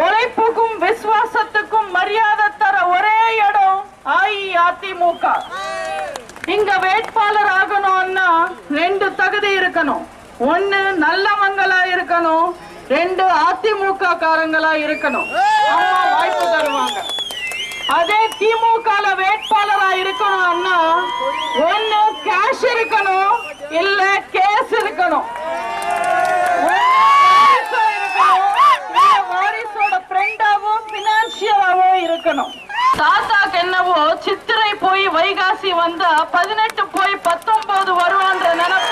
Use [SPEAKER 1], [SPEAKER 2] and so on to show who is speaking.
[SPEAKER 1] உழைப்புக்கும் விசுவாசத்துக்கும் மரியாதை தர ஒரே இடம் அஇஅதிமுக. இங்க வேட்பாளர் ஆகணும்னா 2 தகுதி இருக்கணும். 1 நல்லவங்களா இருக்கணும், 2 அதிமுக காரங்களா இருக்கணும். அம்மா வாய்ப்பு தருவாங்க. அதே திமுக வேட்பாளரா இருக்கணும்னா 1 கேஷ் இருக்கணும், இல்ல கேஸ் இருக்கணும். வாரிசோட ஃப்ரெண்டாவும் பினான்சியலாவும் இருக்கணும். தாத்தாக்கு என்னவோ சித்திரை போய் வைகாசி வந்தா 18 போய் 19 வருவான்ற நினைப்பு